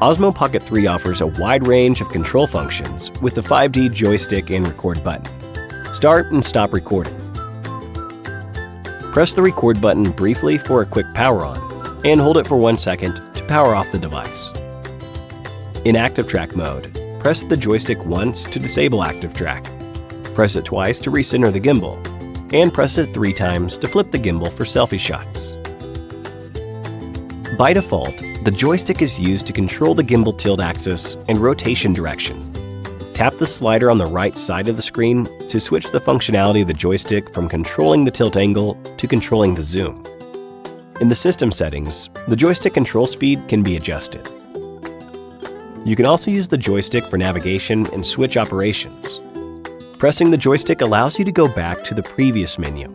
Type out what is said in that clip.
Osmo Pocket 3 offers a wide range of control functions with the 5D joystick and record button. Start and stop recording. Press the record button briefly for a quick power on, and hold it for 1 second to power off the device. In active track mode, press the joystick once to disable active track. Press it twice to recenter the gimbal, and press it 3 times to flip the gimbal for selfie shots. By default, the joystick is used to control the gimbal tilt axis and rotation direction. Tap the slider on the right side of the screen to switch the functionality of the joystick from controlling the tilt angle to controlling the zoom. In the system settings, the joystick control speed can be adjusted. You can also use the joystick for navigation and switch operations. Pressing the joystick allows you to go back to the previous menu